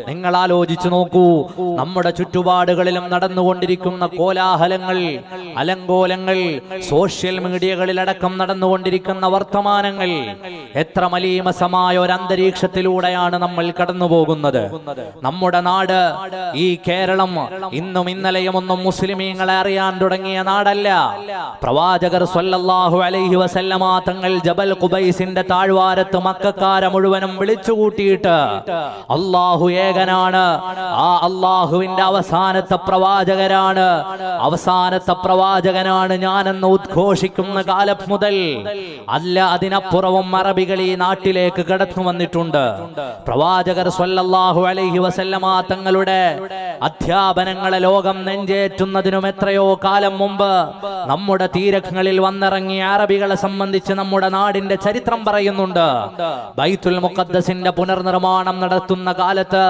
നിങ്ങൾ ആലോചിച്ചു നോക്കൂ, നമ്മുടെ ചുറ്റുപാടുകളിലും നടന്നുകൊണ്ടിരിക്കുന്ന കോലാഹലങ്ങൾ, അലങ്കോലങ്ങൾ, സോഷ്യൽ മീഡിയകളിലടക്കം നടന്നുകൊണ്ടിരിക്കുന്ന വർത്തമാനങ്ങൾ, എത്ര മലീമസമായ ഒരു അന്തരീക്ഷത്തിലൂടെയാണ് നമ്മൾ കടന്നു പോകുന്നത്. നമ്മുടെ നാട്, ഈ കേരളം, ഇന്നും ഇന്നലെയും ഒന്നും മുസ്ലിമീങ്ങളെ അറിയാൻ തുടങ്ങിയ നാടല്ല. പ്രവാചകർ സ്വല്ലല്ലാഹു അലൈഹി വസല്ലമ തങ്ങൾ ജബൽ ഖുബൈസിന്റെ താഴ്വാരത്ത് മക്കക്കാരെ മുഴുവനും വിളിച്ചുകൂട്ടിയിട്ട് അല്ലാഹു ഏകനാണ്, ആ അല്ലാഹുവിന്റെ അവസാനത്തെ പ്രവാചകനാണ് ഞാനെന്ന് ഉദ്ഘോഷിക്കുന്ന കാലം മുതൽ അല്ല അതിനപ്പുറവും അറബികൾ ഈ നാട്ടിലേക്ക് കടന്നു വന്നിട്ടുണ്ട്. പ്രവാചകർ സ്വല്ലല്ലാഹു അലൈഹി വസല്ലമ തങ്ങളുടെ അധ്യാപനങ്ങളെ ലോകം നെഞ്ചേറ്റുന്നതിനും എത്രയോ കാലം മുമ്പ് നമ്മുടെ തീരങ്ങളിൽ വന്നിറങ്ങിയ അറബികളെ സംബന്ധിച്ച് നമ്മുടെ നാടിന്റെ ചരിത്രം പറയുന്നുണ്ട്. ബൈത്തുൽ മുഖദ്ദസിന്റെ പുനർനിർമ്മാണം നടത്തുന്ന കാലത്ത്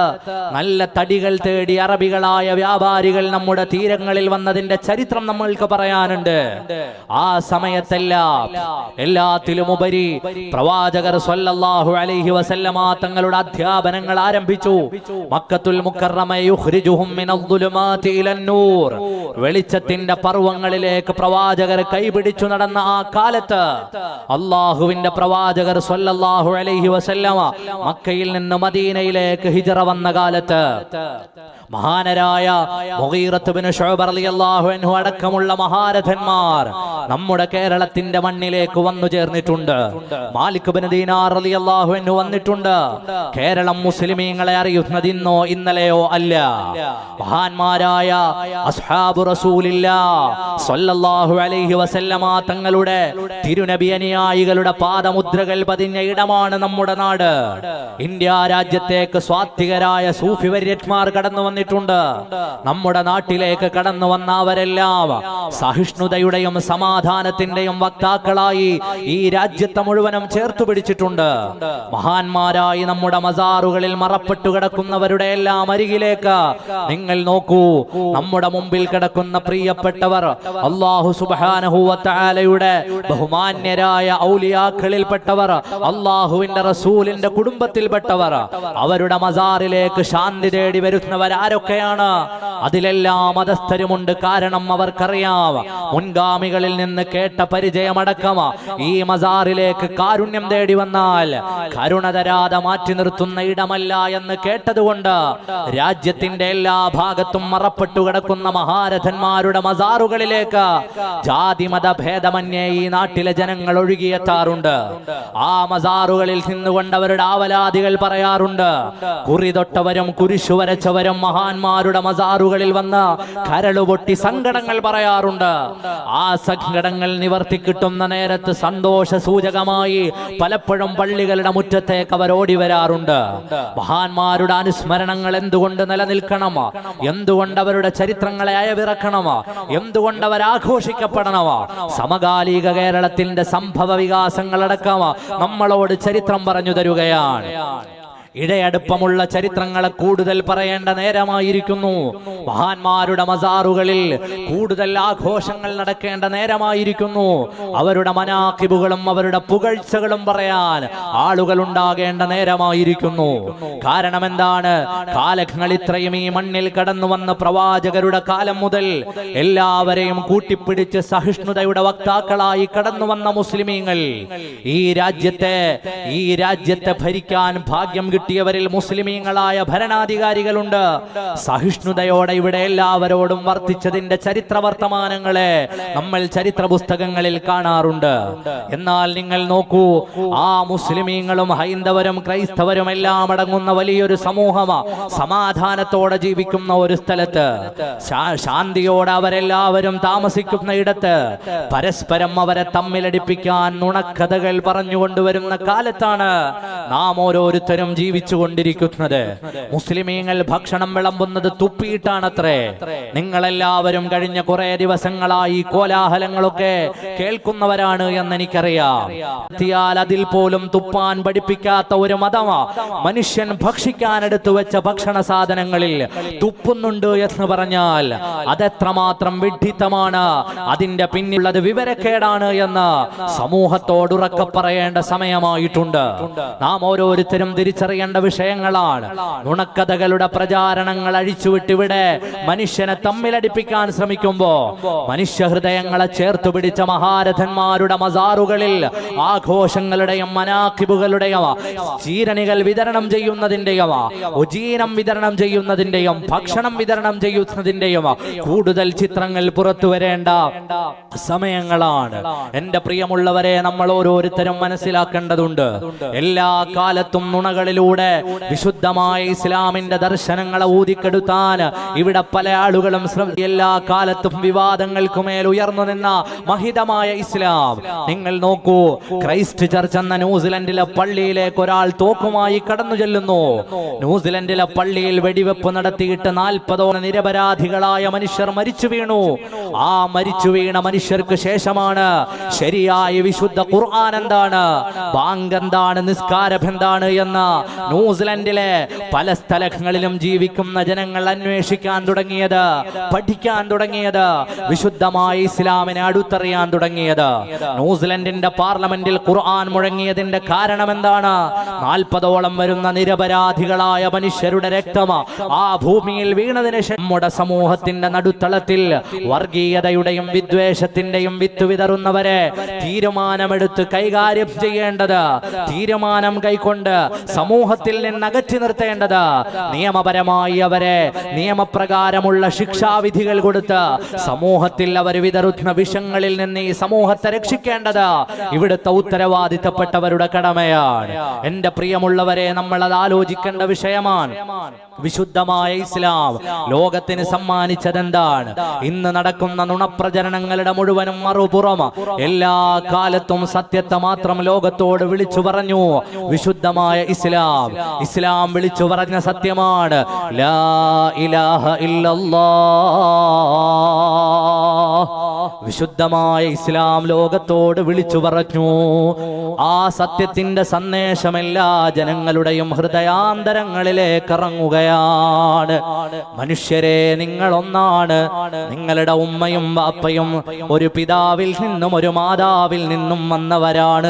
നല്ല തടികൾ തേടി അറബികളായ വ്യാപാരികൾ നമ്മുടെ തീരങ്ങളിൽ വന്നതിന്റെ ചരിത്രം നമ്മൾക്ക് പറയാനുണ്ട്. ആ എല്ലാത്തിലും ഉപരി പ്രവാചകർ സ്വല്ലല്ലാഹു അലൈഹി വസല്ലമ തങ്ങളുടെ അധ്യാപനങ്ങൾ ആരംഭിച്ചു. മക്കത്തുൽ മുക്കറമ യുഖ്രിജുഹും മിനദ്ദുലുമാതി ഇലന്നൂർ, വെളിച്ചത്തിന്റെ പർവ്വങ്ങളിലേക്ക് പ്രവാചകർ കൈപിടിച്ചു നടന്ന ആ കാലത്ത് അല്ലാഹുവിന്റെ പ്രവാചകർ സ്വല്ലല്ലാഹു അലൈഹി വസല്ലമ മക്കയിൽ നിന്ന് മദീനയിലേക്ക് ഹിജ്റ വന്ന കാലത്ത് മഹാനരായ മുഗീറത്ത് ബിൻ ശുഅബ റളിയല്ലാഹു അൻഹു അടക്കമുള്ള മഹാരഥന്മാർ നമ്മുടെ കേരളത്തിന്റെ മണ്ണിലേക്ക് വന്നു ചേർന്നിട്ടുണ്ട്. മാലിക് ബിൻ ദീനാർ റളിയല്ലാഹു അൻഹു വന്നിട്ടുണ്ട്. കേരളം മുസ്ലിമീങ്ങളെ അറിയുന്നത് ഇന്നോ ഇന്നലെയോ അല്ല. മഹാന്മാരായ അസ്ഹാബു റസൂലില്ലാഹ് സ്വല്ലല്ലാഹു അലൈഹി വസല്ലമ തങ്ങളുടെ തിരുനബി അനുയായികളുടെ പാദമുദ്രകൾ പതിഞ്ഞ ഇടമാണ് നമ്മുടെ നാട്. ഇന്ത്യ രാജ്യത്തേക്ക് സ്വാത്വികരായ സൂഫി വര്യന്മാർ കടന്നു വന്നിട്ടുണ്ട്. നമ്മുടെ നാട്ടിലേക്ക് കടന്നു വന്ന അവരെല്ലാം സഹിഷ്ണുതയുടെയും സമാധാനത്തിന്റെയും വക്താക്കളായി ഈ രാജ്യത്തെ മുഴുവനും ചേർത്തു പിടിച്ചിട്ടുണ്ട്. മഹാന്മാരായി നമ്മുടെ മസാറുകളിൽ മറപ്പെട്ടു കിടക്കുന്നവരുടെ എല്ലാം അരികിലേക്ക് നിങ്ങൾ നോക്കൂ. നമ്മുടെ മുമ്പിൽ കിടക്കുന്ന പ്രിയപ്പെട്ടവർ അല്ലാഹു സുബ്ഹാനഹു വ തആലയുടെ ബഹുമാന്യരായ ഔലിയാക്കളിൽപ്പെട്ടവർ, അല്ലാഹുവിന്റെ റസൂലിന്റെ കുടുംബത്തിൽപ്പെട്ടവർ, അവരുടെ മസാറിലേക്ക് ശാന്തി തേടി വരുന്നവർ ആരൊക്കെയാണ്? അതിലെല്ലാം മതസ്ഥരുമുണ്ട്. കാരണം അവർക്കറിയാം, മുൻഗാമികളിൽ നിന്ന് കേട്ട പരിചയമടക്കം ഈ മസാറിലേക്ക് കാരുണ്യം തേടി വന്നാൽ കരുണ തരാതെ മാറ്റി നിർത്തുന്ന ഇടമല്ല എന്ന് കേട്ടതുകൊണ്ട് രാജ്യത്തിന്റെ എല്ലാ ഭാഗത്തും മറപ്പെട്ടു കിടക്കുന്ന മഹാരഥന്മാരുടെ മസാറുകളിലേക്ക് ജാതി മത ഭേദമന്യേ ഈ നാട്ടിലെ ജനങ്ങൾ ഒഴുകിയെത്താറുണ്ട്. ആ മസാറുകളിൽ നിന്നുകൊണ്ട് അവരുടെ ആവലാദികൾ പറയാറുണ്ട്. കുറി തൊട്ടവരും കുരിശു വരച്ചവരും മഹാന്മാരുടെ മസാറുകളിൽ വന്ന് കരളുപൊട്ടി സങ്കടങ്ങൾ പറയാറുണ്ട്. ആ സങ്കടങ്ങൾ നിവർത്തി കിട്ടുന്ന നേരത്ത് സന്തോഷ സൂചകമായി പലപ്പോഴും പള്ളികളുടെ മുറ്റത്തേക്ക് അവർ ഓടി വരാറുണ്ട്. മഹാന്മാരുടെ അനുസ്മരണങ്ങൾ എന്തുകൊണ്ട് നിലനിൽക്കണം? എന്തുകൊണ്ട് അവരുടെ ചരിത്രങ്ങളെ അയവിറക്കണം? എന്തുകൊണ്ട് അവർ ആഘോഷിക്കപ്പെടണം? സമകാലിക കേരളത്തിന്റെ സംഭവ വികാസങ്ങളടക്കം നമ്മളോട് ചരിത്രം പറഞ്ഞു തരുകയാണ്. ഇടയടുപ്പമുള്ള ചരിത്രങ്ങളെ കൂടുതൽ പറയേണ്ട നേരമായിരിക്കുന്നു. മഹാന്മാരുടെ മസാറുകളിൽ കൂടുതൽ ആഘോഷങ്ങൾ നടക്കേണ്ട നേരമായിരിക്കുന്നു. അവരുടെ മനാഖിബുകളും അവരുടെ പുകഴ്ചകളും പറയാൻ ആളുകൾ ഉണ്ടാകേണ്ട നേരമായിരിക്കുന്നു. കാരണം എന്താണ്? കാലങ്ങൾ ഇത്രയും ഈ മണ്ണിൽ കടന്നു വന്ന പ്രവാചകരുടെ കാലം മുതൽ എല്ലാവരെയും കൂട്ടിപ്പിടിച്ച് സഹിഷ്ണുതയുടെ വക്താക്കളായി കടന്നു വന്ന മുസ്ലിമീങ്ങൾ ഈ രാജ്യത്തെ ഭരിക്കാൻ ഭാഗ്യം കിട്ടിയവരിൽ മുസ്ലിമീങ്ങളായ ഭരണാധികാരികളുണ്ട്. സഹിഷ്ണുതയോടെ ഇവിടെ എല്ലാവരോടും വർത്തിച്ചതിന്റെ ചരിത്ര വർത്തമാനങ്ങളെ നമ്മൾ ചരിത്ര പുസ്തകങ്ങളിൽ കാണാറുണ്ട്. എന്നാൽ നിങ്ങൾ നോക്കൂ, ആ മുസ്ലിമീങ്ങളും ഹൈന്ദവരും ക്രൈസ്തവരും എല്ലാം അടങ്ങുന്ന വലിയൊരു സമൂഹം സമാധാനത്തോടെ ജീവിക്കുന്ന ഒരു സ്ഥലത്ത്, ശാന്തിയോടെ അവരെല്ലാവരും താമസിക്കുന്ന ഇടത്ത് പരസ്പരം അവരെ തമ്മിലടിപ്പിക്കാൻ നുണക്കഥകൾ പറഞ്ഞുകൊണ്ടുവരുന്ന കാലത്താണ് നാം ഓരോരുത്തരും ജീവിച്ചുകൊണ്ടിരിക്കുന്നത്. മുസ്ലിമീങ്ങൾ ഭക്ഷണം വിളമ്പുന്നത് തുപ്പിയിട്ടാണത്രേ. നിങ്ങളെല്ലാവരും കഴിഞ്ഞ കുറെ ദിവസങ്ങളായി കോലാഹലങ്ങളൊക്കെ കേൾക്കുന്നവരാണ് എന്ന് എനിക്കറിയാം. അതിൽ പോലും തുപ്പാൻ പഠിപ്പിക്കാത്ത ഒരു മതമാ മനുഷ്യൻ ഭക്ഷിക്കാൻ എടുത്തു വെച്ച ഭക്ഷണ സാധനങ്ങളിൽ തുപ്പുന്നുണ്ട് എന്ന് പറഞ്ഞാൽ അതെത്രമാത്രം വിഡ്ഢിത്തമാണ്, അതിന്റെ പിന്നിലുള്ളത് വിവരക്കേടാണ് എന്ന് സമൂഹത്തോടുറക്കെ പറയേണ്ട സമയമായിട്ടുണ്ട്. നാം ഓരോരുത്തരും തിരിച്ചറിയാൻ തിരിച്ചറിയേണ്ട വിഷയങ്ങളാണ്. നുണക്കഥകളുടെ പ്രചാരണങ്ങൾ അഴിച്ചുവിട്ടിവിടെ മനുഷ്യനെ തമ്മിലടിപ്പിക്കാൻ ശ്രമിക്കുമ്പോ മനുഷ്യഹൃദയങ്ങളെ ചേർത്തു പിടിച്ച മഹാരഥന്മാരുടെ മസാറുകളിൽ ആഘോഷങ്ങളുടെയും മനാഖിബുകളുടെയും ചീരണികൾ വിതരണം ചെയ്യുന്നതിന്റെയും ഉജീനം വിതരണം ചെയ്യുന്നതിന്റെയും ഭക്ഷണം വിതരണം ചെയ്യുന്നതിന്റെയും കൂടുതൽ ചിത്രങ്ങൾ പുറത്തു വരേണ്ട സമയങ്ങളാണ്. എന്റെ പ്രിയമുള്ളവരെ, നമ്മൾ ഓരോരുത്തരും മനസ്സിലാക്കേണ്ടതുണ്ട്, എല്ലാ കാലത്തും നുണകളിലൂടെ വിശുദ്ധമായ ഇസ്ലാമിന്റെ ദർശനങ്ങളെ ഊതിക്കെടുത്താൻ ഇവിടെ പല ആളുകളും എല്ലാ കാലത്തും വിവാദങ്ങൾക്കുമേൽ ഉയർന്നു നിന്ന മഹിതമായ ഇസ്ലാം നിങ്ങൾ നോക്കൂ. ക്രൈസ്റ്റ് ചർച്ച് എന്ന ന്യൂസിലൻഡിലെ പള്ളിയിലേക്ക് ഒരാൾ തോക്കുമായി കടന്നു ചെല്ലുന്നു. ന്യൂസിലൻഡിലെ പള്ളിയിൽ വെടിവെപ്പ് നടത്തിയിട്ട് 40ഓളം നിരപരാധികളായ മനുഷ്യർ മരിച്ചു വീണു. ആ മരിച്ചു വീണ മനുഷ്യർക്ക് ശേഷമാണ് ശരിയായ വിശുദ്ധ ഖുർആൻ എന്താണ്, ബാങ്ക് എന്താണ്, നിസ്കാരം എന്താണ് എന്ന് ന്യൂസിലൻഡിലെ പല സ്ഥലങ്ങളിലും ജീവിക്കുന്ന ജനങ്ങൾ അന്വേഷിക്കാൻ തുടങ്ങിയത്, പഠിക്കാൻ തുടങ്ങിയത്, വിശുദ്ധമായ ഇസ്ലാമിനെ അടുത്തറിയാൻ തുടങ്ങിയത്. ന്യൂസിലൻഡിന്റെ പാർലമെന്റിൽ ഖുർആൻ മുഴങ്ങിയതിന്റെ കാരണം എന്താണ്? 40ഓളം വരുന്ന നിരപരാധികളായ മനുഷ്യരുടെ രക്തം ആ ഭൂമിയിൽ വീണതിന് ശേഷം നമ്മുടെ സമൂഹത്തിന്റെ നടുത്തളത്തിൽ വർഗീയതയുടെയും വിദ്വേഷത്തിന്റെയും വിത്ത് വിതറുന്നവരെ തീരുമാനമെടുത്ത് കൈകാര്യം ചെയ്യേണ്ടത്, തീരുമാനം കൈക്കൊണ്ട് സമൂഹത്തിൽ നിന്ന് അകറ്റി നിർത്തേണ്ടത്, നിയമപരമായി അവരെ നിയമപ്രകാരമുള്ള ശിക്ഷാവിധികൾ കൊടുത്ത് സമൂഹത്തിൽ അവർ വിതറുന്ന വിഷങ്ങളിൽ നിന്ന് ഈ സമൂഹത്തെ രക്ഷിക്കേണ്ടത് ഇവിടുത്തെ ഉത്തരവാദിത്തപ്പെട്ടവരുടെ കടമയാണ്. എന്റെ പ്രിയമുള്ളവരെ, നമ്മൾ അത് ആലോചിക്കേണ്ട വിഷയമാണ്. വിശുദ്ധമായ ഇസ്ലാം ലോകത്തിന് സമ്മാനിച്ചതെന്താണ്? ഇന്ന് നടക്കുന്ന നുണപ്രചരണങ്ങളുടെ മുഴുവനും മറുപുറം എല്ലാ കാലത്തും സത്യത്തെ മാത്രം ലോകത്തോട് വിളിച്ചു പറഞ്ഞു വിശുദ്ധമായ ഇസ്ലാം. ഇസ്ലാം വിളിച്ചു പറഞ്ഞ സത്യമാണ് ലാ ഇലാഹ ഇല്ലല്ലാഹ്. വിശുദ്ധമായ ഇസ്ലാം ലോകത്തോട് വിളിച്ചു പറഞ്ഞു. ആ സത്യത്തിന്റെ സന്ദേശം എല്ലാ ജനങ്ങളുടെയും ഹൃദയാന്തരങ്ങളിലേക്ക് ഇറങ്ങുകയാണ്. മനുഷ്യരെ, നിങ്ങൾ ഒന്നാണ്. നിങ്ങളുടെ ഉമ്മയും ബാപ്പയും ഒരു പിതാവിൽ നിന്നും ഒരു മാതാവിൽ നിന്നും വന്നവരാണ്.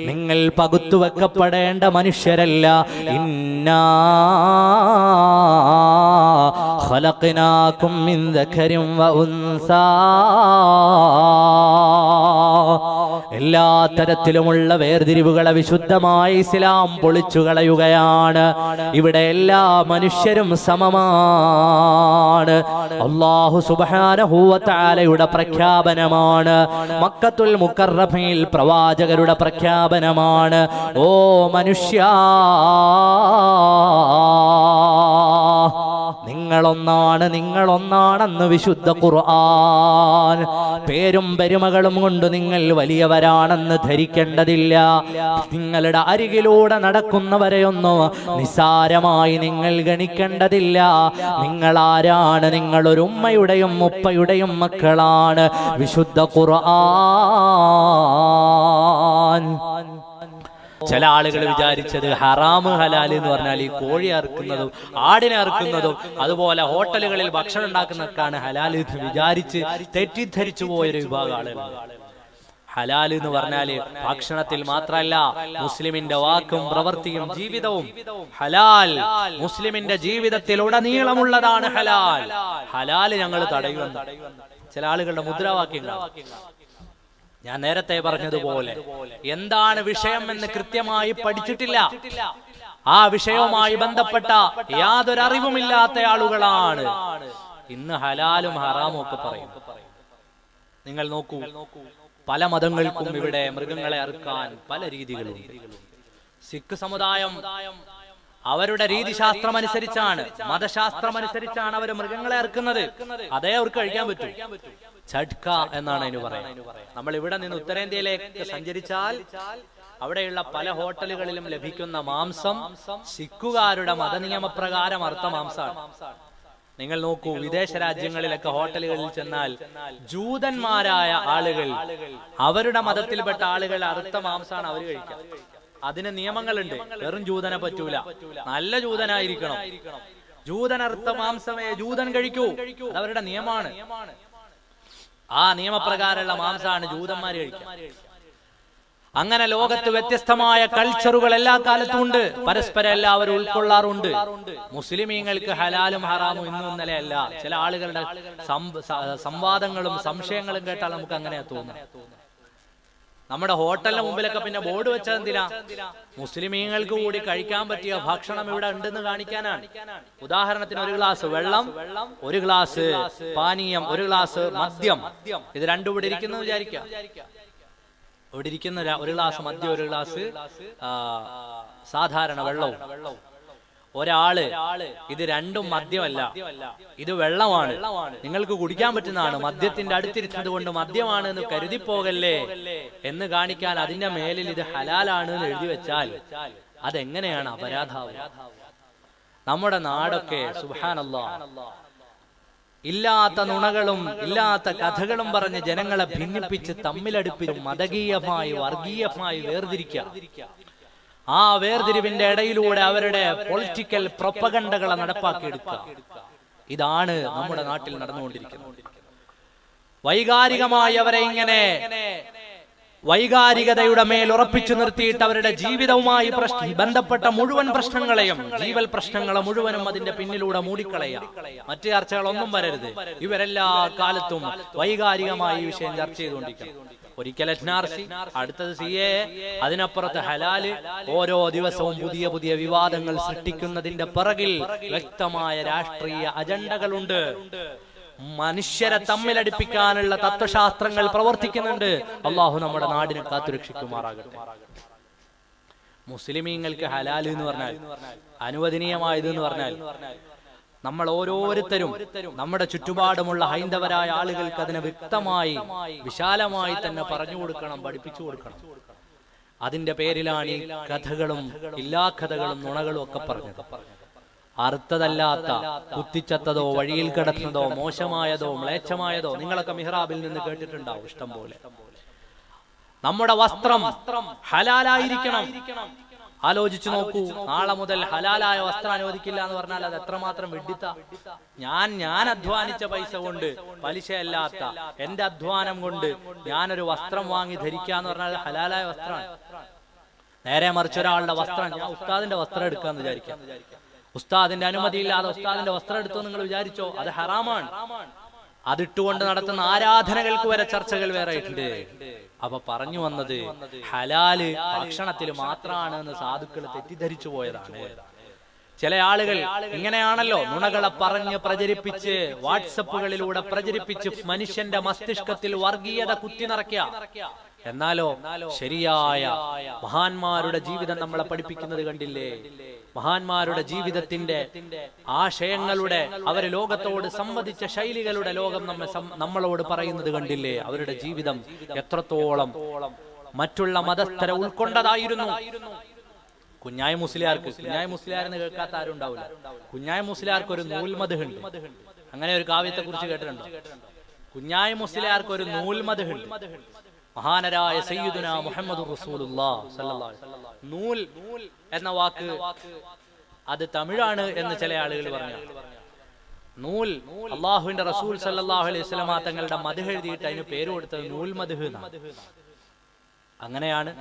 നിങ്ങൾ പകുത്തുവെക്കപ്പെടേണ്ട മനുഷ്യരല്ല. ഇന്നാ ഖലഖനാകും മിൻ ദഖരിൻ വ ഉൻസാ. എല്ലാ തരത്തിലുമുള്ള വേർതിരിവുകളെ വിശുദ്ധമായ ഇസ്ലാം പൊളിച്ചു കളയുകയാണ്. ഇവിടെ എല്ലാ മനുഷ്യരും സമമാണ്. അല്ലാഹു സുബ്ഹാനഹു വ തആലയുടെ പ്രഖ്യാപനമാണ്. മക്കത്തുൽ മുക്കറമയിൽ പ്രവാചകരുടെ പ്രഖ്യാപനമാണ്. ഓ മനുഷ്യ, നിങ്ങളൊന്നാണെന്ന് വിശുദ്ധ ഖുർആൻ. പേരും പെരുമകളും കൊണ്ട് നിങ്ങൾ വലിയവരാണെന്ന് ധരിക്കേണ്ടതില്ല. നിങ്ങളുടെ അരികിലൂടെ നടക്കുന്നവരെയൊന്നും നിസാരമായി നിങ്ങൾ ഗണിക്കേണ്ടതില്ല. നിങ്ങളാരാണ്? നിങ്ങളൊരു ഉമ്മയുടെയും ഉപ്പയുടെയും മക്കളാണ്. വിശുദ്ധ ഖുർആൻ. ചില ആളുകൾ വിചാരിച്ചത് ഹറാമ് ഹലാല് എന്ന് പറഞ്ഞാൽ ഈ കോഴി അറുക്കുന്നതും ആടിനെ അറുക്കുന്നതും അതുപോലെ ഹോട്ടലുകളിൽ ഭക്ഷണം ഉണ്ടാക്കുന്നതൊക്കെയാണ് ഹലാല് എന്ന് വിചാരിച്ച് തെറ്റിദ്ധരിച്ചു പോയൊരു വിഭാഗം ആളുകൾ. ഹലാൽ എന്ന് പറഞ്ഞാല് ഭക്ഷണത്തിൽ മാത്രമല്ല, മുസ്ലിമിന്റെ വാക്കും പ്രവൃത്തിയും ജീവിതവും ഹലാൽ. മുസ്ലിമിന്റെ ജീവിതത്തിൽ ഉടനീളമുള്ളതാണ് ഹലാൽ. ഹലാല് ഞങ്ങൾ തടയുമെന്ന് ചില ആളുകളുടെ മുദ്രാവാക്യങ്ങൾ. ഞാൻ നേരത്തെ പറഞ്ഞതുപോലെ എന്താണ് വിഷയം എന്ന് കൃത്യമായി പഠിച്ചിട്ടില്ല. ആ വിഷയവുമായി ബന്ധപ്പെട്ട യാതൊരു അറിവുമില്ലാത്ത ആളുകളാണ് ഇന്ന് ഹലാലും ഹറാമും ഒക്കെ പറയും. നിങ്ങൾ നോക്കൂ, പല മതങ്ങൾക്കും ഇവിടെ മൃഗങ്ങളെ അറുക്കാൻ പല രീതികളുണ്ട്. സിഖ് സമുദായം അവരുടെ രീതിശാസ്ത്രമനുസരിച്ചാണ്, മതശാസ്ത്രമനുസരിച്ചാണ് അവർ മൃഗങ്ങളെ അറുക്കുന്നത്. അതേ അവർക്ക് കഴിക്കാൻ പറ്റും. ഛഡ്ക എന്നാണ് അതിന് പറയുന്നത്. നമ്മൾ ഇവിടെ നിന്ന് ഉത്തരേന്ത്യയിലേക്ക് സഞ്ചരിച്ചാൽ അവിടെയുള്ള പല ഹോട്ടലുകളിലും ലഭിക്കുന്ന മാംസം സിഖുകാരുടെ മതനിയമപ്രകാരം അറുത്ത മാംസമാണ്. നിങ്ങൾ നോക്കൂ, വിദേശ രാജ്യങ്ങളിലൊക്കെ ഹോട്ടലുകളിൽ ചെന്നാൽ ജൂതന്മാരായ ആളുകൾ, അവരുടെ മതത്തിൽപ്പെട്ട ആളുകൾ അറുത്ത മാംസമാണ് അവർ കഴിക്കുക. അതിന് നിയമങ്ങളുണ്ട്. വെറും ജൂതനെ പറ്റൂല, നല്ല ജൂതനായിരിക്കണം. ജൂതൻ അറുത്ത മാംസമേ ജൂതൻ കഴിക്കൂ, അവരുടെ നിയമമാണ്. ആ നിയമപ്രകാരമുള്ള മാംസമാണ് ജൂതന്മാര് കഴിക്കുക. അങ്ങനെ ലോകത്ത് വ്യത്യസ്തമായ കൾച്ചറുകൾ എല്ലാ കാലത്തും ഉണ്ട്. പരസ്പരം എല്ലാവരും ഉൾക്കൊള്ളാറുണ്ട്. മുസ്ലിമീങ്ങൾക്ക് ഹലാലും ഹറാമും ഇന്നും ഇന്നലെ അല്ല. ചില ആളുകളുടെ സംവാദങ്ങളും സംശയങ്ങളും കേട്ടാൽ നമുക്ക് അങ്ങനെയാ തോന്നുന്നത്. നമ്മുടെ ഹോട്ടലിന് മുമ്പിലൊക്കെ പിന്നെ ബോർഡ് വെച്ചത് എന്തിനാ? മുസ്ലിമീങ്ങൾക്ക് കൂടി കഴിക്കാൻ പറ്റിയ ഭക്ഷണം ഇവിടെ ഉണ്ടെന്ന് കാണിക്കാനാണ്. ഉദാഹരണത്തിന് ഒരു ഗ്ലാസ് വെള്ളം, ഒരു ഗ്ലാസ് പാനീയം, ഒരു ഗ്ലാസ് മദ്യം, ഇത് രണ്ടും ഇവിടെ ഇരിക്കുന്നു വിചാരിക്കാം. ഇവിടെ ഇരിക്കുന്ന ഒരു ഗ്ലാസ് മദ്യം, ഒരു ഗ്ലാസ് സാധാരണ വെള്ളവും. ഒരാള് ഇത് രണ്ടും മദ്യമല്ല, ഇത് വെള്ളമാണ്, നിങ്ങൾക്ക് കുടിക്കാൻ പറ്റുന്നതാണ്, മദ്യത്തിന്റെ അടുത്തിരുന്നത് കൊണ്ട് മദ്യമാണ് എന്ന് കരുതി പോകല്ലേ എന്ന് കാണിക്കാൻ അതിന്റെ മേലിൽ ഇത് ഹലാലാണ് എന്ന് എഴുതി വെച്ചാൽ അതെങ്ങനെയാണ് അപരാധാവുക? നമ്മുടെ നാടൊക്കെ സുബ്ഹാനല്ലാഹ് ഇല്ലാത്ത നുണകളും ഇല്ലാത്ത കഥകളും പറഞ്ഞ് ജനങ്ങളെ ഭിന്നിപ്പിച്ച് തമ്മിലടുപ്പിച്ച് മതകീയമായി വർഗീയമായി വേർതിരിക്കുക. ആ വേർതിരിവിന്റെ ഇടയിലൂടെ അവരുടെ പൊളിറ്റിക്കൽ പ്രൊപ്പഗണ്ടകളെ നടപ്പാക്കിയെടുക്കുക. ഇതാണ് നമ്മുടെ നാട്ടിൽ നടന്നുകൊണ്ടിരിക്കുന്നത്. വൈകാരികമായി അവരെ ഇങ്ങനെ വൈകാരികതയുടെ മേൽ ഉറപ്പിച്ചു നിർത്തിയിട്ട് അവരുടെ ജീവിതവുമായി ബന്ധപ്പെട്ട മുഴുവൻ പ്രശ്നങ്ങളെയും, ജീവൽ പ്രശ്നങ്ങളെ മുഴുവനും അതിന്റെ പിന്നിലൂടെ മൂടിക്കളയുക. മറ്റു ചർച്ചകളൊന്നും വരരുത്. ഇവരെല്ലാ കാലത്തും വൈകാരികമായി ഈ വിഷയം ചർച്ച ചെയ്തുകൊണ്ടിരിക്കണം. ഒരിക്കൽ NRC, അടുത്തത് CAA, അതിനപ്പുറത്ത് ഹലാല്. ഓരോ ദിവസവും പുതിയ പുതിയ വിവാദങ്ങൾ സൃഷ്ടിക്കുന്നതിന്റെ പിറകിൽ വ്യക്തമായ രാഷ്ട്രീയ അജണ്ടകളുണ്ട്. മനുഷ്യരെ തമ്മിലടിപ്പിക്കാനുള്ള തത്വശാസ്ത്രങ്ങൾ പ്രവർത്തിക്കുന്നുണ്ട്. അള്ളാഹു നമ്മുടെ നാടിനെ കാത്തുരക്ഷിക്കുമാറാകട്ടെ. മുസ്ലിമീങ്ങൾക്ക് ഹലാല് എന്ന് പറഞ്ഞാൽ, അനുവദനീയമായത് എന്ന് പറഞ്ഞാൽ, നമ്മൾ ഓരോരുത്തരും നമ്മുടെ ചുറ്റുപാടുമുള്ള ഹൈന്ദവരായ ആളുകൾക്ക് അതിനെ വ്യക്തമായി വിശാലമായി തന്നെ പറഞ്ഞു കൊടുക്കണം, പഠിപ്പിച്ചു കൊടുക്കണം. അതിന്റെ പേരിലാണ് ഈ കഥകളും ഇല്ലാ കഥകളും നുണകളും ഒക്കെ പറഞ്ഞത്. അർത്ഥതല്ലാത്ത, കുത്തിച്ചത്തതോ വഴിയിൽ കിടക്കുന്നതോ മോശമായതോ മ്ലേച്ഛമായതോ നിങ്ങളൊക്കെ മിഹ്റാബിൽ നിന്ന് കേട്ടിട്ടുണ്ടാവും ഇഷ്ടം പോലെ. നമ്മുടെ വസ്ത്രം ഹലാലായിരിക്കണം. ആലോചിച്ചു നോക്കൂ, നാളെ മുതൽ ഹലാലായ വസ്ത്രം അനുവദിക്കില്ല എന്ന് പറഞ്ഞാൽ അത് എത്രമാത്രം വിഡ്ഢിത്ത. ഞാൻ അധ്വാനിച്ച പൈസ കൊണ്ട്, പലിശയല്ലാത്ത എന്റെ അധ്വാനം കൊണ്ട് ഞാനൊരു വസ്ത്രം വാങ്ങി ധരിക്കാന്ന് പറഞ്ഞാൽ അത് ഹലാലായ വസ്ത്രമാണ്. നേരെ മറിച്ച് ഒരാളുടെ വസ്ത്രം, ഞാൻ ഉസ്താദിന്റെ വസ്ത്രം എടുക്കാന്ന് വിചാരിക്കാം, ഉസ്താദിന്റെ അനുമതിയില്ലാതെ ഉസ്താദിന്റെ വസ്ത്രം എടുത്തു നിങ്ങൾ വിചാരിച്ചോ? അത് ഹറാമാണ്. അതിട്ടുകൊണ്ട് നടത്തുന്ന ആരാധനകൾക്ക് വരെ ചർച്ചകൾ വേറെ ആയിട്ടുണ്ട്. അപ്പൊ പറഞ്ഞു വന്നത് ഹലാല് ഭക്ഷണത്തിൽ മാത്രമാണ് എന്ന് സാധുക്കൾ തെറ്റിദ്ധരിച്ചു പോയതാണ്. ചില ആളുകൾ ഇങ്ങനെയാണല്ലോ നുണകളെ പറഞ്ഞ് പ്രചരിപ്പിച്ച്, വാട്സപ്പുകളിലൂടെ പ്രചരിപ്പിച്ച് മനുഷ്യന്റെ മസ്തിഷ്കത്തിൽ വർഗീയത കുത്തി നിറയ്ക്കുക. എന്നാലോ ശരിയായ മഹാന്മാരുടെ ജീവിതം നമ്മളെ പഠിപ്പിക്കുന്നത് കണ്ടില്ലേ? മഹാന്മാരുടെ ജീവിതത്തിന്റെ ആശയങ്ങളുടെ, അവര് ലോകത്തോട് സംവദിച്ച ശൈലികളുടെ ലോകം നമ്മളോട് പറയുന്നത് കണ്ടില്ലേ? അവരുടെ ജീവിതം എത്രത്തോളം മറ്റുള്ള മതസ്ഥരെ ഉൾക്കൊണ്ടതായിരുന്നു. കുഞ്ഞായ മുസ്ലിയാരെന്ന് കേൾക്കാത്ത ആരും ഉണ്ടാവില്ല. കുഞ്ഞായ മുസ്ലിയാർക്ക് ഒരു നൂൽമദ്ഹ് ഉണ്ട്. അങ്ങനെ ഒരു കാവ്യത്തെ കുറിച്ച് കേട്ടിട്ടുണ്ടോ? കുഞ്ഞായ മുസ്ലിയാർക്ക് ഒരു നൂൽമദ്ഹ് ഉണ്ട്. മഹാനരായ സയ്യിദുനാ മുഹമ്മദുർ റസൂലുള്ളാഹി സ്വല്ലല്ലാഹു അലൈഹി വസല്ലം. നൂൽ എന്ന വാക്ക് അത് തമിഴാണ് എന്ന് ചില ആളുകൾ പറഞ്ഞു. നൂൽ അള്ളാഹുവിന്റെ റസൂൽ സല്ലല്ലാഹു അലൈഹി വസല്ലം തങ്ങളുടെ മദ്ഹ് എഴുതിയിട്ട് അതിന് പേര് കൊടുത്തത് നൂൽ മദ്ഹ് എന്നാണ്. അങ്ങനെയാണ്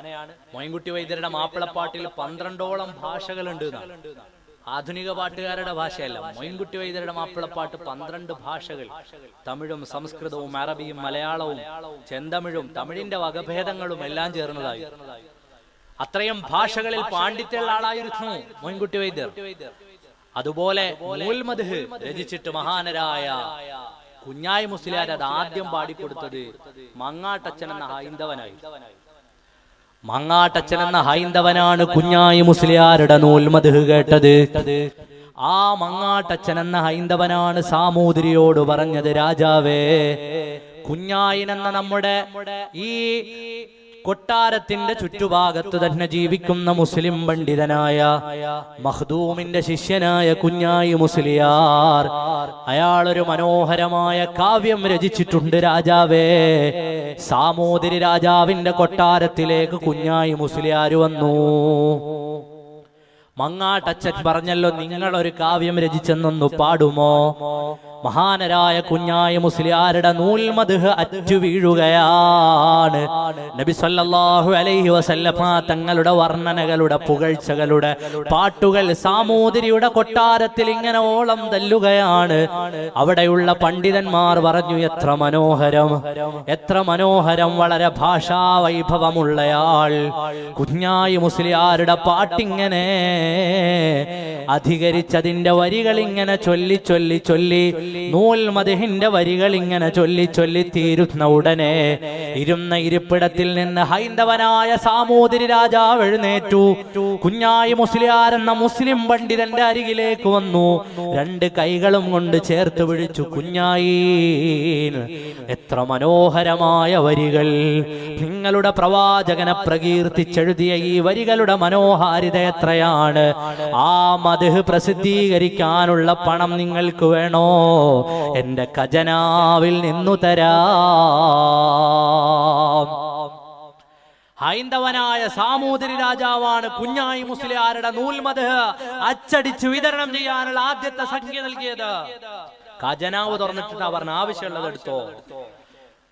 മൊയ്ൻകുട്ടി വൈദ്യരുടെ മാപ്പിളപ്പാട്ടിൽ 12ഓളം ഭാഷകളുണ്ട് എന്നാണ്. ആധുനിക പാട്ടുകാരുടെ ഭാഷയല്ല, മൊയ്ൻകുട്ടി വൈദ്യരുടെ മാപ്പിളപ്പാട്ട് 12 ഭാഷകൾ, തമിഴും സംസ്കൃതവും അറബിയും മലയാളവും ചെന്തമിഴും തമിഴിന്റെ വകഭേദങ്ങളും എല്ലാം ചേർന്നതായി. അത്രയും ഭാഷകളിൽ പാണ്ഡിത്യമുള്ള ആളായിരുന്നു മൊയ്ൻകുട്ടി വൈദ്യർ. അതുപോലെ നൂൽമദ്ഹ് രചിച്ചിട്ട് മഹാനരായ കുഞ്ഞായി മുസ്ലിയാർ അത് ആദ്യം പാടിക്കൊടുത്തത് മങ്ങാട്ടച്ചൻ എന്ന ഹൈന്ദവനായി. മങ്ങാട്ടച്ചൻ എന്ന ഹൈന്ദവനാണ് കുഞ്ഞായി മുസ്ലിയാരുടെ നൂൽമദ്ഹ് കേട്ടത്. ആ മങ്ങാട്ടച്ചൻ എന്ന ഹൈന്ദവനാണ് സാമൂതിരിയോട് പറഞ്ഞത്, രാജാവേ, കുഞ്ഞായിൻ എന്ന നമ്മുടെ ഈ കൊട്ടാരത്തിന്റെ ചുറ്റുഭാഗത്ത് തന്നെ ജീവിക്കുന്ന മുസ്ലിം പണ്ഡിതനായ മഖ്ദൂമിന്റെ ശിഷ്യനായ കുഞ്ഞായി മുസ്ലിയാർ, അയാളൊരു മനോഹരമായ കാവ്യം രചിച്ചിട്ടുണ്ട് രാജാവേ. സാമൂതിരി രാജാവിന്റെ കൊട്ടാരത്തിലേക്ക് കുഞ്ഞായി മുസ്ലിയാർ വന്നു. മങ്ങാട്ടച്ചൻ പറഞ്ഞല്ലോ, നിങ്ങളൊരു കാവ്യം രചിച്ചെന്നൊന്നു പാടുമോ? മഹാനരായ കുഞ്ഞായ മുസ്ലിയാരുടെ നൂൽമദ്ഹ് അറ്റു വീഴുകയാണ്. നബി സല്ലല്ലാഹു അലൈഹി വസല്ലമ തങ്ങളുടെ വർണ്ണനകളുടെ പുകഴ്ചകളുടെ പാട്ടുകൾ സാമൂതിരിയുടെ കൊട്ടാരത്തിൽ ഇങ്ങനെ ഓളം തല്ലുകയാണ്. അവിടെയുള്ള പണ്ഡിതന്മാർ പറഞ്ഞു, എത്ര മനോഹരം, എത്ര മനോഹരം, വളരെ ഭാഷാ വൈഭവമുള്ളയാൾ. കുഞ്ഞായി മുസ്ലിയാരുടെ പാട്ടിങ്ങനെ അധികരിച്ചതിന്റെ വരികൾ ഇങ്ങനെ ചൊല്ലി ചൊല്ലി ചൊല്ലി നൂൽമദ്ഹിന്റെ വരികൾ ഇങ്ങനെ ചൊല്ലി ചൊല്ലി തീരുന്ന ഉടനെ ഇരുന്ന ഇരിപ്പിടത്തിൽ നിന്ന് ഹൈന്ദവനായ സാമൂതിരി രാജാവ് എഴുന്നേറ്റു. കുഞ്ഞായി മുസ്ലിയാർ എന്ന മുസ്ലിം പണ്ഡിതന്റെ അരികിലേക്ക് വന്നു. രണ്ട് കൈകളും കൊണ്ട് ചേർത്ത് പിടിച്ചു. കുഞ്ഞായി, എത്ര മനോഹരമായ വരികൾ! നിങ്ങളുടെ പ്രവാചകനെ പ്രകീർത്തിച്ചെഴുതിയ ഈ വരികളുടെ മനോഹാരിത എത്രയാണ്! ആ മദ്ഹ് പ്രസിദ്ധീകരിക്കാനുള്ള പണം നിങ്ങൾക്ക് വേണോ? എന്റെ ഖജനാവിൽ നിന്നു തരാം. ഹൈന്ദവനായ സാമൂതിരി രാജാവാണ് കുഞ്ഞായി മുസ്ലിയാരുടെ നൂൽമദ്ഹ് അച്ചടിച്ച് വിതരണം ചെയ്യാനുള്ള ആദ്യത്തെ സംഖ്യ നൽകിയത്. ഖജനാവ് തുറന്നിട്ട് അവർ ആവശ്യമുള്ളത് എടുത്തോ.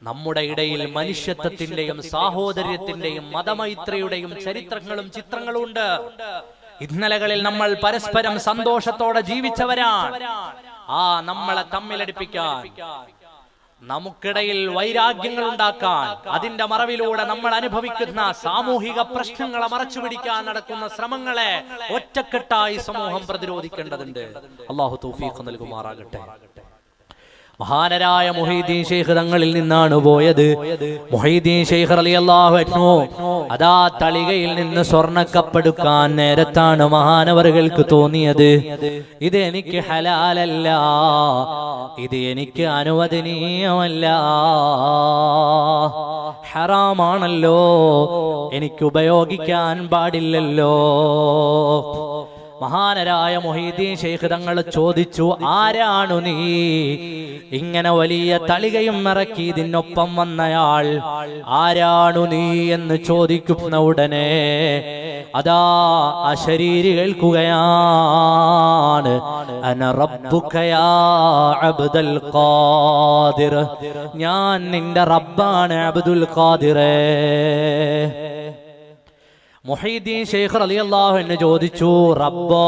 നമ്മുടെ ഇടയിൽ മനുഷ്യത്വത്തിന്റെയും സാഹോദര്യത്തിന്റെയും മതമൈത്രിയുടെയും ചരിത്രങ്ങളും ചിത്രങ്ങളും ഉണ്ട്. ഇന്നലകളിൽ നമ്മൾ പരസ്പരം സന്തോഷത്തോടെ ജീവിച്ചവരാണ്. നമ്മളെ തമ്മിലടിപ്പിക്കാൻ, നമുക്കിടയിൽ വൈരാഗ്യങ്ങൾ ഉണ്ടാക്കാൻ, അതിന്റെ മറവിലൂടെ നമ്മൾ അനുഭവിക്കുന്ന സാമൂഹിക പ്രശ്നങ്ങളെ മറച്ചുപിടിക്കാൻ നടക്കുന്ന ശ്രമങ്ങളെ ഒറ്റക്കെട്ടായി സമൂഹം പ്രതിരോധിക്കേണ്ടതുണ്ട്. അല്ലാഹു തൗഫീഖ് നൽകുമാറാകട്ടെ. മഹാനരായ മുഹീദ്ദീൻ ശൈഖ് തങ്ങളിൽ നിന്നാണ് പോയത്. മുഹീദ്ദീൻ ശൈഖ് റളിയല്ലാഹു അൻഹു അതാ തളികയിൽ നിന്ന് സ്വർണ്ണക്കപ്പെടുക്കാൻ നേരത്താണ് മഹാനവറുകൾക്ക് തോന്നിയത്, ഇത് എനിക്ക് ഹലാലല്ല, ഇത് എനിക്ക് അനുവദനീയമല്ല, ഹറാമാണല്ലോ, എനിക്ക് ഉപയോഗിക്കാൻ പാടില്ലല്ലോ. മഹാനരായ മുഹീദ്ദീൻ ശൈഖ് തങ്ങൾ ചോദിച്ചു, ആരാണു നീ? ഇങ്ങനെ വലിയ തളികയും ഇറക്കി ഇതിനൊപ്പം വന്നയാൾ ആരാണു നീ എന്ന് ചോദിക്കുന്ന ഉടനെ അതാ അശരീരി കേൾക്കുകയാണ്, അന റബ്ബുക യാ അബ്ദുൽ ഖാദിർ, ഞാൻ നിന്റെ റബ്ബാണ് അബ്ദുൽ ഖാദിറേ. മുഹീദ്ദീൻ ശൈഖ് റളിയല്ലാഹു അൻഹു ചോദിച്ചു, റബ്ബോ,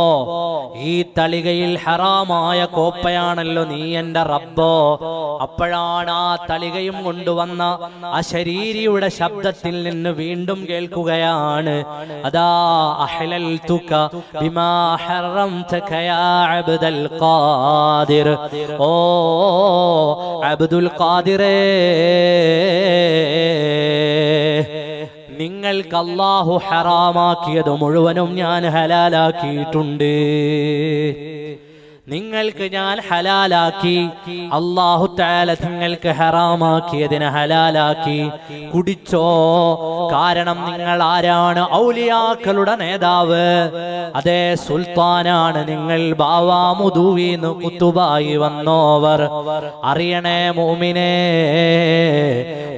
ഈ തളികയിൽ ഹറാമായ കോപ്പയാണല്ലോ, നീ എന്റെ റബ്ബോ? അപ്പോഴാണ് ആ തളികയും കൊണ്ടുവന്ന അശരീരിയുടെ ശബ്ദത്തിൽ നിന്ന് വീണ്ടും കേൾക്കുകയാണ്, അതാ അഹ്ലൽതുക ബിമാ ഹറംതക യാ അബ്ദുൽ ഖാദിർ, ഓ അബ്ദുൽ ഖാദിറേ, നിങ്ങൾക്ക് അല്ലാഹു ഹറാമാക്കിയത് മുഴുവനും ഞാൻ ഹലാലാക്കിയിട്ടുണ്ട്. നിങ്ങൾക്ക് ഞാൻ ഹലാലാക്കി, അല്ലാഹു തആല നിങ്ങൾക്ക് ഹറാമാക്കിയതിനെ ഹലാലാക്കി. കുടിച്ചോ, കാരണം നിങ്ങൾ ആരാണ്? ഔലിയാക്കളുടെ നേതാവ്, അതേ സുൽത്താനാണ് നിങ്ങൾ. ബാവാമുദൂവിന്ന് കുത്തുബായി വന്നോവർ. അറിയണേ മുഅ്മിനേ,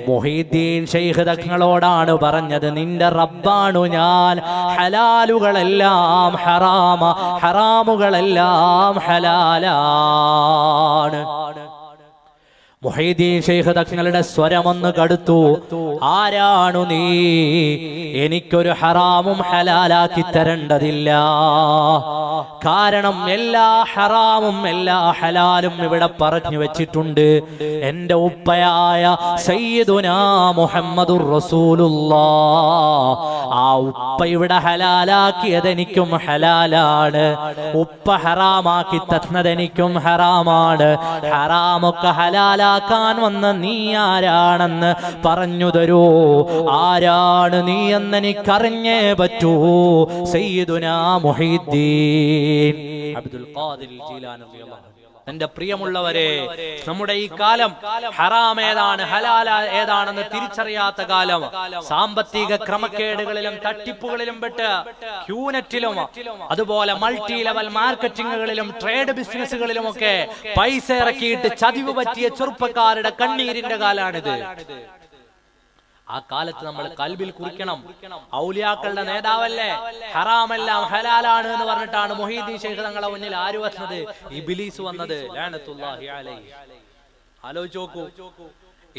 മുഹീദ്ദീൻ ശൈഖ് തങ്ങളോടാണ് പറഞ്ഞത്, നിന്റെ റബ്ബാണു ഞാൻ. ഹലാലുകളെല്ലാം ഹറാമ, ഹറാമുകളെല്ലാം ഹലാലാണ്. മുഹീദ്ദീൻ ശൈഖ് തങ്ങളുടെ സ്വരമൊന്ന് കടുത്തു, ആരാണു നീ? എനിക്കൊരു ഹറാമും ഹലാലാക്കി തരേണ്ടതില്ല. കാരണം എല്ലാ ഹറാമും എല്ലാ ഹലാലും ഇവിടെ പറഞ്ഞു വെച്ചിട്ടുണ്ട്. എന്റെ ഉപ്പയായ സയ്യിദുനാ മുഹമ്മദുർ റസൂലുള്ളാഹ്, ആ ഉപ്പ ഇവിടെ ഹലാലാക്കിയത് എനിക്കും ഹലാലാണ്, ഉപ്പ ഹറാമാക്കി തന്നത് എനിക്കും ഹറാമാണ്. ഹറാമൊക്കെ ഹലാലാക്കാൻ വന്ന നീ ആരാണെന്ന് പറഞ്ഞു തരൂ. ആരാണ് നീ എന്ന് എനിക്കറിഞ്ഞേ പറ്റൂ. സയ്യിദുനാ മുഹീദ്ദീൻ അബ്ദുൽ ഖാദിർ ജീലാനി റളിയല്ലാഹു അൻഹു. എന്റെ പ്രിയമുള്ളവരെ, നമ്മുടെ ഈ കാലം ഹറാം ഏതാണ് ഹലാൽ ഏതാണെന്ന് തിരിച്ചറിയാത്ത കാലം. സാമ്പത്തിക ക്രമക്കേടുകളിലും തട്ടിപ്പുകളിലും പെട്ട് ക്യൂനെറ്റിലും അതുപോലെ മൾട്ടി ലെവൽ മാർക്കറ്റിങ്ങുകളിലും ട്രേഡ് ബിസിനസ്സുകളിലും ഒക്കെ പൈസ ഇറക്കിയിട്ട് ചതിവ് പറ്റിയ ചെറുപ്പക്കാരുടെ കണ്ണീരിന്റെ കാലാണിത്. ആ കാലത്ത് നമ്മൾ കൽബിൽ കുറിക്കണം, ഔലിയാക്കളുടെ നേതാവല്ലേ, ഹറാമെല്ലാം ഹലാലാണ് എന്ന് പറഞ്ഞിട്ടാണ് മുഹീദ്ദീൻ ശൈഖ് തങ്ങളെ മുന്നിൽ ആര് വന്നത്? ഇബ്ലീസ് വന്നത്. ലഅനത്തുല്ലാഹി അലൈഹി. ആലോചിച്ച് നോക്കൂ,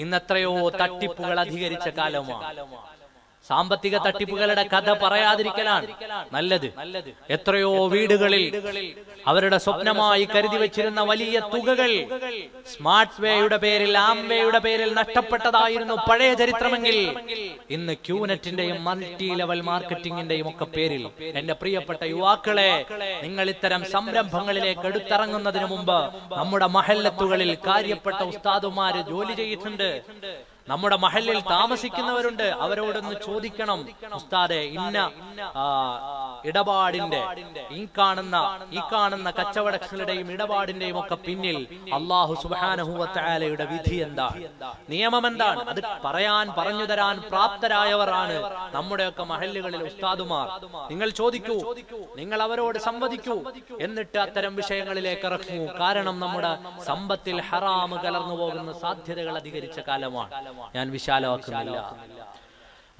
ഇന്നെത്രയോ തട്ടിപ്പുകൾ അധികരിച്ച കാലമാണ്. സാമ്പത്തിക തട്ടിപ്പുകളുടെ കഥ പറയാതിരിക്കലാണ് നല്ലത്. എത്രയോ വീടുകളിൽ അവരുടെ സ്വപ്നമായി കരുതി വെച്ചിരുന്ന വലിയ തുകകൾ സ്മാർട്ട് വേയുടെ പേരിൽ, ആംവേയുടെ പേരിൽ നഷ്ടപ്പെട്ടതായിരുന്നു പഴയ ചരിത്രമെങ്കിൽ ഇന്ന് ക്യൂനെറ്റിന്റെയും മൾട്ടി ലെവൽ മാർക്കറ്റിംഗിന്റെയും ഒക്കെ പേരിൽ എന്റെ പ്രിയപ്പെട്ട യുവാക്കളെ, നിങ്ങൾ ഇത്തരം സംരംഭങ്ങളിലേക്ക് എടുത്തിറങ്ങുന്നതിന് മുമ്പ് നമ്മുടെ മഹല്ലത്തുകളിൽ കാര്യപ്പെട്ട ഉസ്താദുമാര് ജോലി ചെയ്യുന്നുണ്ട്, നമ്മുടെ മഹല്ലിൽ താമസിക്കുന്നവരുണ്ട്. അവരോടൊന്ന് ചോദിക്കണം, ഉസ്താദെ ഇന്ന ഇടപാടിന്റെ ഈ കാണുന്ന കച്ചവടങ്ങളുടെയും ഇടപാടിന്റെയും ഒക്കെ പിന്നിൽ അല്ലാഹു സുബ്ഹാനഹു വ തആലയുടെ വിധി എന്താണ്, നിയമം എന്താണ്? അത് പറഞ്ഞു തരാൻ പ്രാപ്തരായവരാണ് നമ്മുടെയൊക്കെ മഹല്ലുകളിൽ ഉസ്താദുമാർ. നിങ്ങൾ ചോദിക്കൂ, നിങ്ങൾ അവരോട് സംവദിക്കൂ, എന്നിട്ട് അത്തരം വിഷയങ്ങളിലേക്ക് ഇറങ്ങൂ. കാരണം നമ്മുടെ സമ്പത്തിൽ ഹറാം കലർന്നു പോകുന്ന സാധ്യതകൾ അധികരിച്ച കാലമാണ്. ഞാൻ വിശാലമാക്കുന്നില്ല.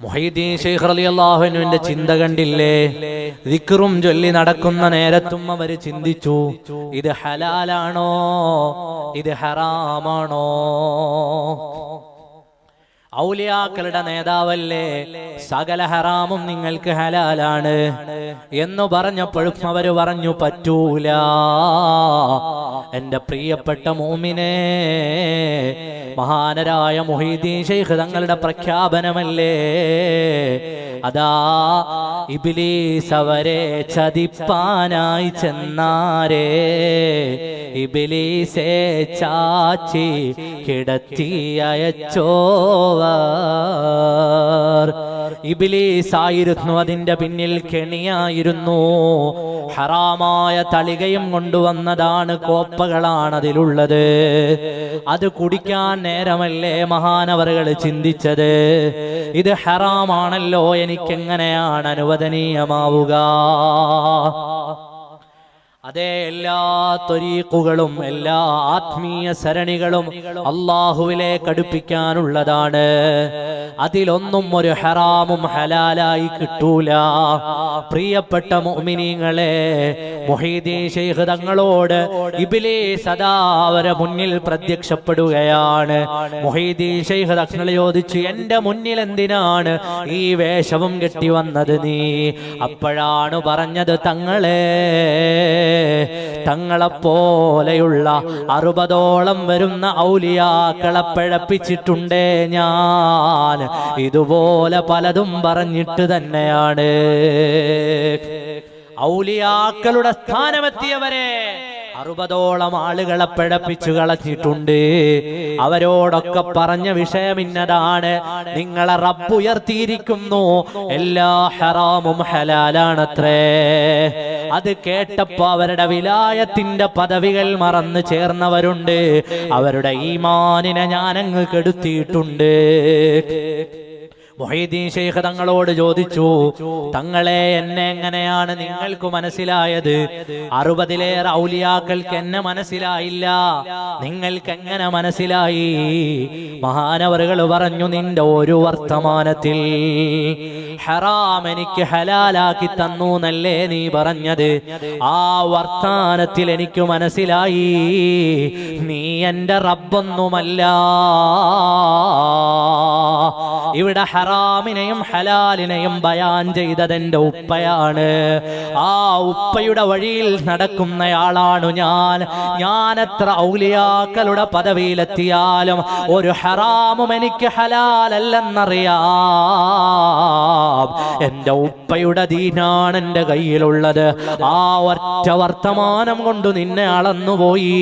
മുഹയ്യിദ്ദീൻ ശൈഖ് റളിയല്ലാഹു അൻഹുവിന്റെ ചിന്ത കണ്ടില്ലേ? ദിക്റും ചൊല്ലി നടക്കുന്ന നേരത്തും അവർ ചിന്തിച്ചു, ഇത് ഹലാലാണോ, ഇത് ഹറാമാണോ? ഔലിയാക്കളുടെ നേതാവല്ലേ, സകല ഹറാമും നിങ്ങൾക്ക് ഹലാലാണ് എന്ന് പറഞ്ഞപ്പോഴും അവര് പറഞ്ഞു, പറ്റൂല. എന്റെ പ്രിയപ്പെട്ട മുഅ്മിനേ, മഹാനരായ മുഹയ്യിദ്ദീൻ ശൈഖ് തങ്ങളുടെ പ്രഖ്യാപനമല്ലേ, അതാ ഇബ്ലീസ് അവരെ ചതിപ്പാനായി ചെന്നാരേ, ഇബ്ലീസേ ചാച്ചി കിടത്തി അയച്ചോവർ. ഇബ്ലീസ് ആയിരുന്നു അതിന്റെ പിന്നിൽ കെണിയായിരുന്നു. ഹറാമായ തളികയും കൊണ്ടുവന്നതാണ്, കോപ്പകളാണ് അതിലുള്ളത്. അത് കുടിക്കാൻ നേരമല്ലേ മഹാനവറുകൾ ചിന്തിച്ചത്, ഇത് ഹറാമാണല്ലോ, എനിക്കെങ്ങനെയാണ് അനുവദനീയമാവുക? അതേ, എല്ലാ ത്വരീഖുകളും എല്ലാ ആത്മീയ സരണികളും അല്ലാഹുവിലേക്ക് അടുപ്പിക്കാനുള്ളതാണ്. അതിലൊന്നും ഒരു ഹറാമും ഹലാലായി കിട്ടൂല. പ്രിയപ്പെട്ട മുഅ്മിനീങ്ങളെ, മുഹയ്യിദ്ദീൻ ശൈഖ് തങ്ങളോട് ഇബ്ലീസ് അതാ അവരെ മുന്നിൽ പ്രത്യക്ഷപ്പെടുകയാണ്. മുഹയ്യിദ്ദീൻ ശൈഖ് തങ്ങൾ ചോദിച്ചു, എന്റെ മുന്നിൽ എന്തിനാണ് ഈ വേഷവും കെട്ടി വന്നത് നീ? അപ്പോഴാണ് പറഞ്ഞത്, തങ്ങളെപ്പോലെയുള്ള 60ഓളം വരുന്ന ഔലിയാക്കളെ പിഴപ്പിച്ചിട്ടുണ്ടേ ഞാൻ. ഇതുപോലെ പലതും പറഞ്ഞിട്ട് തന്നെയാണ്. ഔലിയാക്കളുടെ സ്ഥാനമെത്തിയവരെ 60ഓളം ആളുകളെ പിഴപ്പിച്ചു കളഞ്ഞിട്ടുണ്ട്. അവരോടൊക്കെ പറഞ്ഞ വിഷയം ഇന്നതാണ്, നിങ്ങളെ റബ്ബ് ഉയർത്തിയിരിക്കുന്നു, എല്ലാ ഹറാമും ഹലാലാണത്രേ. അത് കേട്ടപ്പോ അവരുടെ വിലായത്തിന്റെ പദവികൾ മറന്നു ചേർന്നവരുണ്ട്. അവരുടെ ഈമാനിനെ ഞാനങ്ങ് കെടുത്തിയിട്ടുണ്ട്. മുഹയ്യിദ്ദീൻ ശൈഖ് തങ്ങളോട് ചോദിച്ചു, തങ്ങളെ എന്നെ എങ്ങനെയാണ് നിങ്ങൾക്ക് മനസ്സിലായത്? 60ലേറെ ഔലിയാക്കൾക്ക് എന്നെ മനസ്സിലായില്ല, നിങ്ങൾക്ക് എങ്ങനെ മനസ്സിലായി? മഹാനവറുകൾ പറഞ്ഞു, നിന്റെ ഒരു വർത്തമാനത്തിൽ ഹറാം എനിക്ക് ഹലാലാക്കി തന്നു എന്നല്ലേ നീ പറഞ്ഞത്? ആ വർത്താനത്തിൽ എനിക്ക് മനസ്സിലായി നീ എന്റെ റബ്ബൊന്നുമല്ല. ഇവിടെ ഹറാമിനെയും ഹലാലിനെയും ബയാൻ ചെയ്തത് എന്റെ ഉപ്പയാണ്. ആ ഉപ്പയുടെ വഴിയിൽ നടക്കുന്നയാളാണ് ഞാൻ എത്ര ഔലിയാക്കളുടെ പദവിയിലെത്തിയാലും ഒരു ഹറാമും എനിക്ക് ഹലാലല്ലെന്നറിയാം. എന്റെ ഉപ്പയുടെ ദീനാണ് എന്റെ കയ്യിലുള്ളത്. ആ ഒറ്റ വർത്തമാനം കൊണ്ട് നിന്നെ അളന്നുപോയി.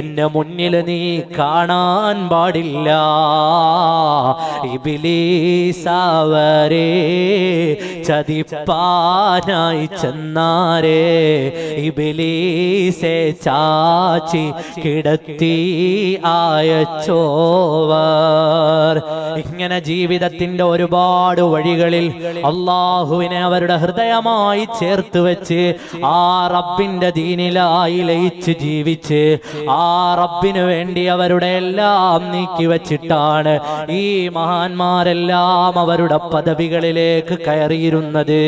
എന്റെ മുന്നിൽ നീ കാണാൻ പാടില്ല. ഇബ്ലീസ് അവരെ ചതിപ്പാനായി ചെന്നാരേ, ഇബ്ലീസെ ചാച്ചി കിടത്തി അയച്ചോവർ. ഇങ്ങനെ ജീവിതത്തിന്റെ ഒരുപാട് വഴികളിൽ അള്ളാഹുവിനെ അവരുടെ ഹൃദയമായി ചേർത്ത് വെച്ച് ആ റബ്ബിന്റെ ദീനിലായി ലയിച്ച് ജീവിച്ച് ആ റബ്ബിനു വേണ്ടി അവരുടെ എല്ലാം നീക്കി വച്ചിട്ടാണ് ഈ മഹാന്മാരെല്ലാം അവരുടെ പദവികളിലേക്ക് കയറിയിരുന്നത്.